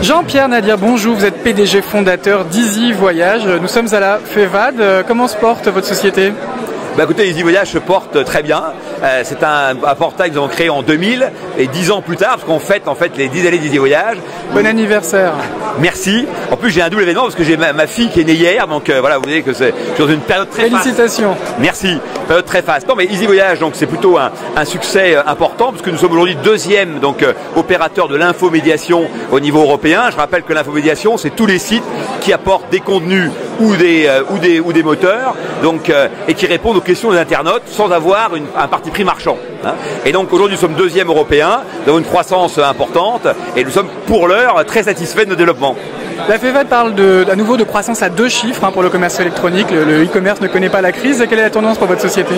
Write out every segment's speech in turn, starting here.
Jean-Pierre Nadir, bonjour, vous êtes PDG fondateur d'Easy Voyage. Nous sommes à la FEVAD. Comment se porte votre société ? Écoutez, Easy Voyage se porte très bien. C'est un portail que nous avons créé en 2000 et 10 ans plus tard, parce qu'on fête en fait les 10 années d'Easy Voyage. Bon anniversaire. Merci. En plus, j'ai un double événement parce que j'ai ma fille qui est née hier, donc voilà, vous voyez que c'est dans une période très faste. Félicitations. Merci. Période très faste. Non, mais Easy Voyage, donc c'est plutôt un succès important puisque nous sommes aujourd'hui deuxième opérateur de l'infomédiation au niveau européen. Je rappelle que l'infomédiation, c'est tous les sites qui apportent des contenus ou des moteurs, et qui répondent aux questions des internautes sans avoir un parti pris marchand. Et donc aujourd'hui nous sommes deuxième européen, nous avons une croissance importante et nous sommes pour l'heure très satisfaits de nos développements. La FEVAD parle à nouveau de croissance à 2 chiffres pour le commerce électronique. Le e-commerce ne connaît pas la crise. Quelle est la tendance pour votre société ?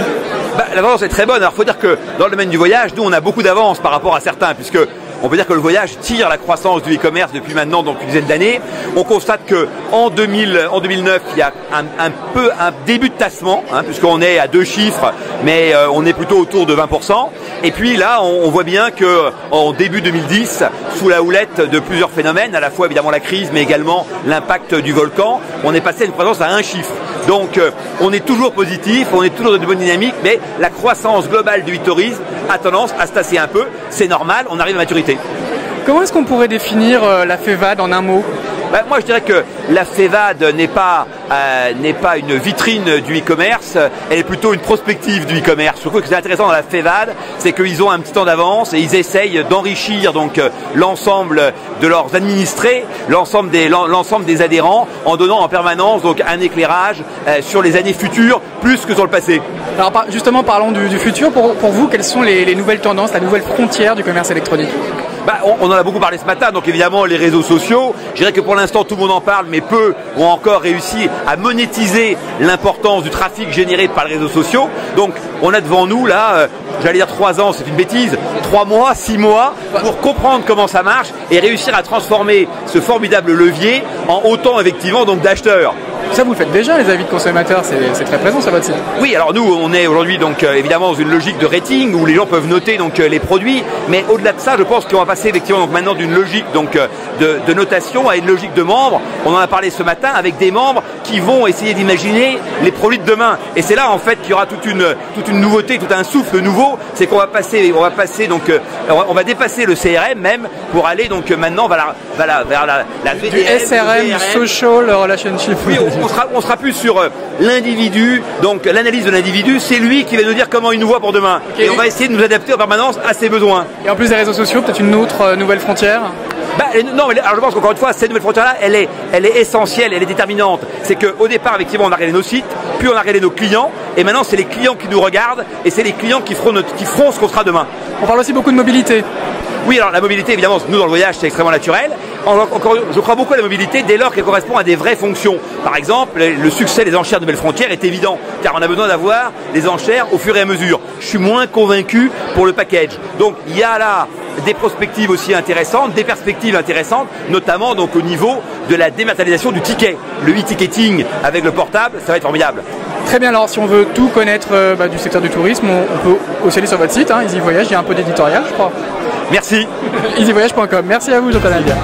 La tendance est très bonne. Alors il faut dire que dans le domaine du voyage, nous on a beaucoup d'avance par rapport à certains, puisque on peut dire que le voyage tire la croissance du e-commerce depuis maintenant une dizaine d'années. On constate que en 2009, il y a un début de tassement, puisqu'on est à 2 chiffres, mais on est plutôt autour de 20%. Et puis là, on voit bien que en début 2010, sous la houlette de plusieurs phénomènes, à la fois évidemment la crise, mais également l'impact du volcan, on est passé à une croissance à 1 chiffre. Donc on est toujours positif, on est toujours dans de bonnes dynamiques, mais la croissance globale du e-tourisme a tendance à se tasser un peu. C'est normal, on arrive à maturité. Comment est-ce qu'on pourrait définir la FEVAD en un mot ? Moi, je dirais que la FEVAD n'est pas une vitrine du e-commerce, elle est plutôt une prospective du e-commerce. Je trouve que c'est intéressant dans la FEVAD, c'est qu'ils ont un petit temps d'avance et ils essayent d'enrichir l'ensemble de leurs administrés, l'ensemble des adhérents, en donnant en permanence un éclairage sur les années futures plus que sur le passé. Alors justement, parlons du futur. Pour vous, quelles sont les nouvelles tendances, la nouvelle frontière du commerce électronique ? On en a beaucoup parlé ce matin, donc évidemment les réseaux sociaux. Je dirais que pour l'instant tout le monde en parle, mais peu ont encore réussi à monétiser l'importance du trafic généré par les réseaux sociaux. Donc on a devant nous là, j'allais dire 3 ans, c'est une bêtise, 3 mois, 6 mois pour comprendre comment ça marche et réussir à transformer ce formidable levier en autant effectivement d'acheteurs. Ça, vous le faites déjà, les avis de consommateurs, c'est très présent sur votre site. Oui, alors nous, on est aujourd'hui évidemment dans une logique de rating où les gens peuvent noter les produits, mais au-delà de ça, je pense qu'on va passer effectivement maintenant d'une logique de notation à une logique de membres. On en a parlé ce matin avec des membres qui vont essayer d'imaginer les produits de demain. Et c'est là en fait qu'il y aura toute une nouveauté, tout un souffle nouveau. C'est qu'on va on va dépasser le CRM même pour aller maintenant vers la VDM, du SRM, Social Relationship. Oui, on sera plus sur l'individu, donc l'analyse de l'individu, c'est lui qui va nous dire comment il nous voit pour demain. Okay. Et on va essayer de nous adapter en permanence à ses besoins. Et en plus des réseaux sociaux, peut-être une autre nouvelle frontière ? Non, mais alors je pense qu'encore une fois, cette nouvelle frontière-là, elle est essentielle, elle est déterminante. C'est qu'au départ, effectivement, on a regardé nos sites, puis on a regardé nos clients, et maintenant c'est les clients qui nous regardent, et c'est les clients qui feront ce qu'on sera demain. On parle aussi beaucoup de mobilité. Oui, alors la mobilité, évidemment, nous dans le voyage, c'est extrêmement naturel. Encore, je crois beaucoup à la mobilité dès lors qu'elle correspond à des vraies fonctions. Par exemple, le succès des enchères de Nouvelles Frontières est évident, car on a besoin d'avoir les enchères au fur et à mesure. Je suis moins convaincu pour le package. Donc, il y a là des perspectives aussi intéressantes, notamment au niveau de la dématérialisation du ticket. Le e-ticketing avec le portable, ça va être formidable. Très bien, alors si on veut tout connaître du secteur du tourisme, on peut aussi aller sur votre site, Easy Voyage, il y a un peu d'éditorial, je crois. Merci. easyvoyage.com. Merci à vous, Jean-Pierre Nadir.